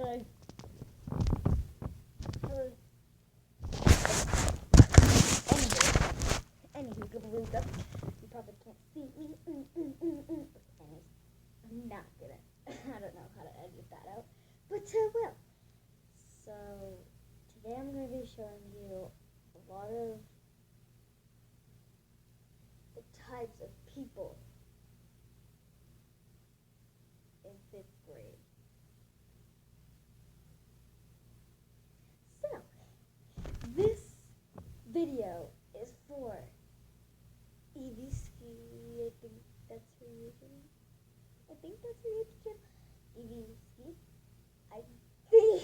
say. Anywho, you probably can't see me. Anyways, I'm not gonna. I don't know how to edit that out, but I will. So today I'm gonna be showing you a lot of the types of people in 5th grade. So this video is for Evie Ski. I think that's her username. I think that's her YouTube channel. Evie Ski. I think.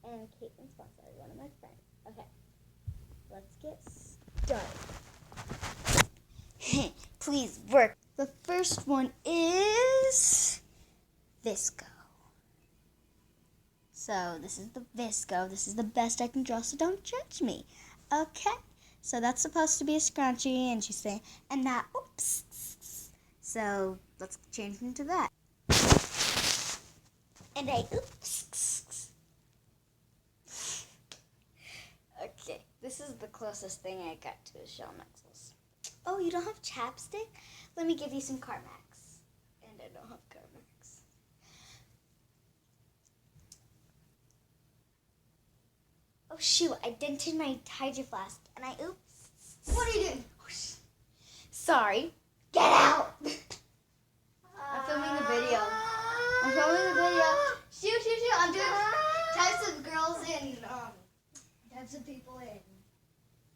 And Katlyn Sponsor, one of my friends. Okay, let's get started. Please work. The first one is Visco. So this is the Visco. This is the best I can draw, so don't judge me. Okay, so that's supposed to be a scrunchie, and she's saying, and now, oops. So let's change into that. And I oops. Okay, this is the closest thing I got to a shell necklace. Oh, you don't have chapstick? Let me give you some Carmex. And I don't have Carmex. Oh shoot, I dented my Hydro Flask and I oops. What are you doing? Sorry. Get out! I'm filming the video. Shoot. I'm doing types of girls in types of people in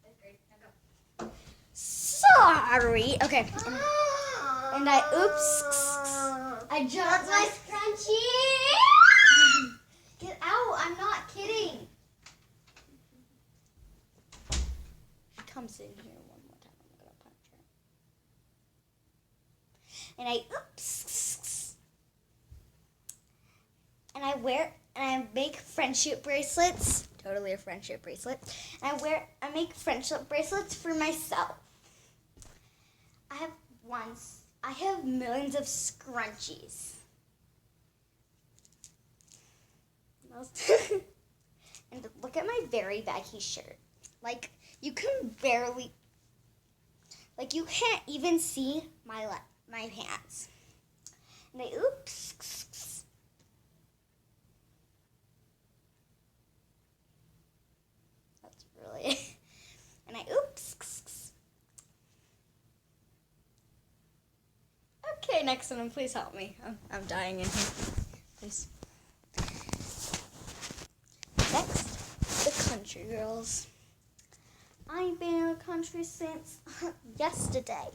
5th grade. Now go. Sorry. Okay. And I oops. I jumped. That's my scrunchie. Get out! I'm not kidding. She comes in here one more time. I'm gonna punch her. And I oops. And I make friendship bracelets. Totally a friendship bracelet. And I make friendship bracelets for myself. I have millions of scrunchies. And look at my very baggy shirt. Like, you can barely, like, you can't even see my pants. And I oops. That's really, and I oops. Okay, next one, please help me. I'm dying in here. Please. Next, the country girls. I ain't been in the country since yesterday.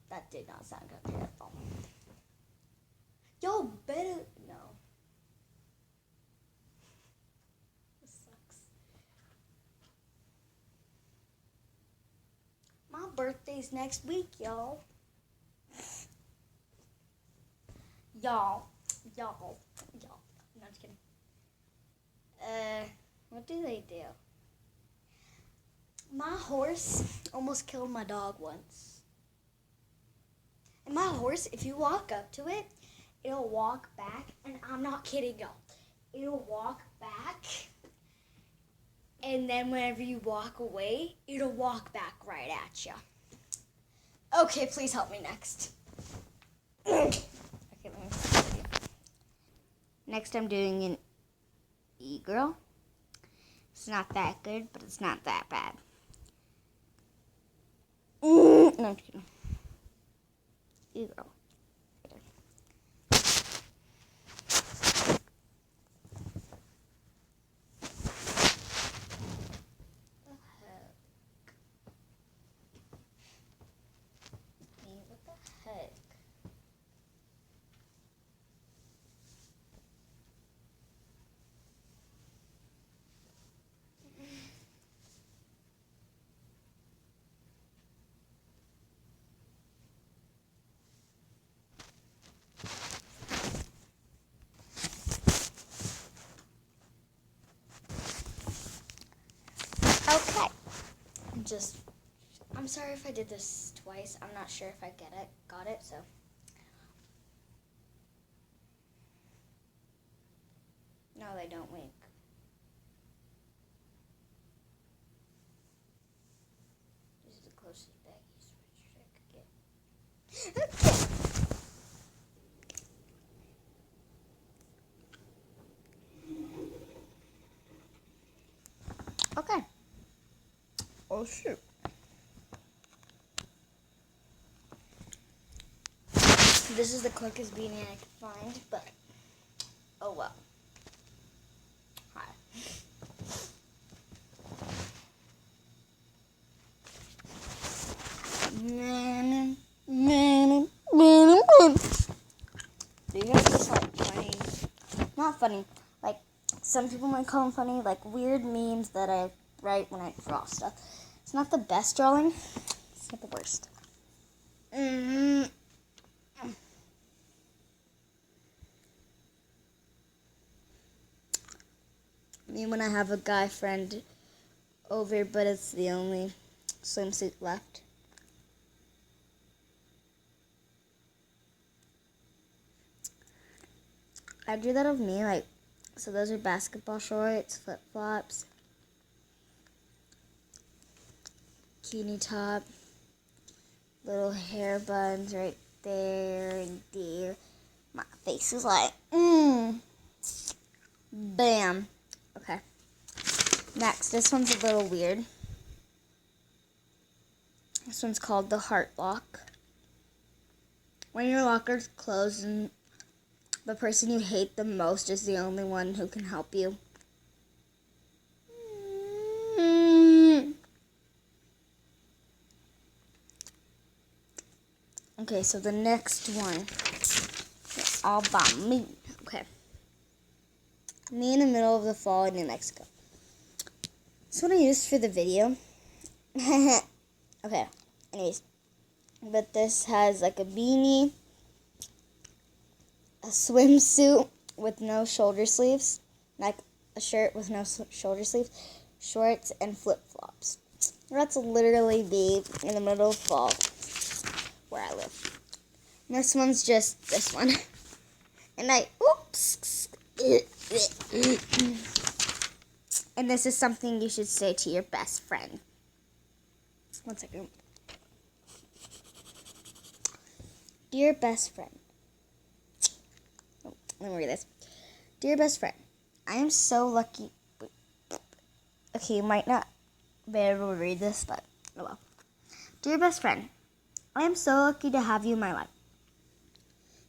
That did not sound country at all. Y'all better no. This sucks. My birthday's next week, y'all. Y'all. No, I'm just kidding. What do they do? My horse almost killed my dog once. And my horse, if you walk up to it, it'll walk back, and I'm not kidding y'all. It'll walk back, and then whenever you walk away, it'll walk back right at you. Okay, please help me next. Okay, let me see. Next, I'm doing an e-girl. It's not that good, but it's not that bad. No, I'm just kidding. E-girl. What the heck? Okay. I'm sorry if I did this twice. I'm not sure if I got it, so. they don't wink. This is the closest baggy sweatshirt I could get. Okay. Oh shoot. This is the quickest beanie I could find, but oh well. Hi. Do you guys just like funny? Not funny. Like some people might call them funny, like weird memes that I write when I draw stuff. It's not the best drawing. It's not the worst. Me when I have a guy friend over, but it's the only swimsuit left. I drew that of me, like, so those are basketball shorts, flip-flops, bikini top, little hair buns right there and there. My face is like, bam. Okay. Next, this one's a little weird. This one's called the heart lock. When your locker's closed and the person you hate the most is the only one who can help you. Okay, so the next one is all about me. Okay. Me in the middle of the fall in New Mexico. This one I used for the video. Okay, anyways. But this has like a beanie, a swimsuit with no shoulder sleeves, like a shirt with no shoulder sleeves, shorts, and flip-flops. That's literally me in the middle of fall where I live. And this one's just this one. And oops. And this is something you should say to your best friend. 1 second. Dear best friend. Oh, let me read this. Dear best friend, I am so lucky. Okay, you might not be able to read this, but oh well. Dear best friend, I am so lucky to have you in my life.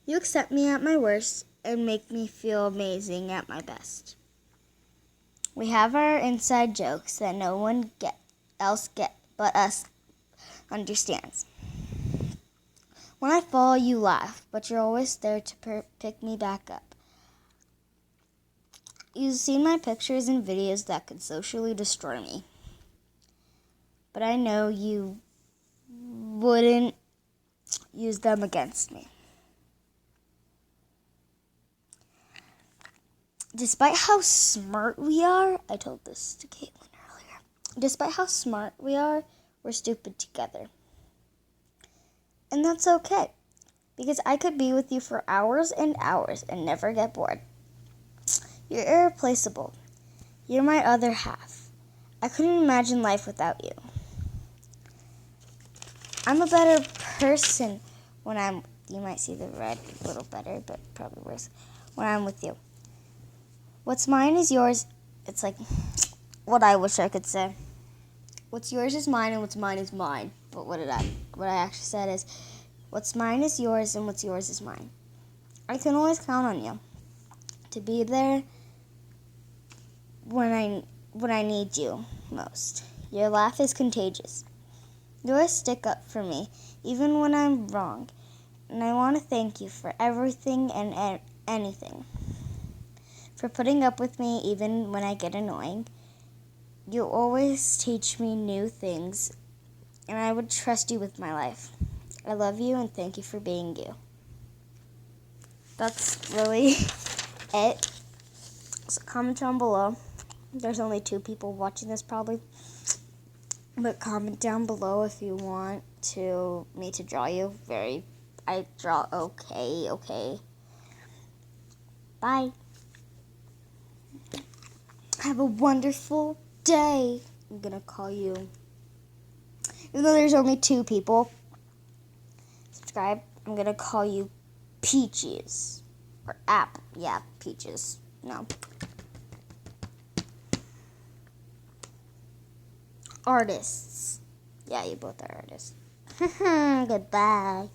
You accept me at my worst and make me feel amazing at my best. We have our inside jokes that no one else but us understands. When I fall, you laugh, but you're always there to pick me back up. You've seen my pictures and videos that could socially destroy me. But I know you wouldn't use them against me. Despite how smart we are, I told this to Katlyn earlier. Despite how smart we are, we're stupid together. And that's okay, because I could be with you for hours and hours and never get bored. You're irreplaceable. You're my other half. I couldn't imagine life without you. I'm a better person when you might see the red a little better, but probably worse, when I'm with you. What's mine is yours. It's like what I wish I could say. What's yours is mine and what's mine is mine. But what I actually said is, what's mine is yours and what's yours is mine. I can always count on you to be there when I need you most. Your laugh is contagious. You always stick up for me, even when I'm wrong. And I want to thank you for everything and anything. For putting up with me even when I get annoying. You always teach me new things, and I would trust you with my life. I love you and thank you for being you. That's really it. So comment down below. There's only 2 people watching this probably. But comment down below if you want me to draw you. I draw okay. Bye. have a wonderful day. I'm gonna call you, even though there's only 2 people subscribe, I'm gonna call you Peaches. Or Apple. Yeah, Peaches. No. Artists. Yeah, you both are artists. Goodbye.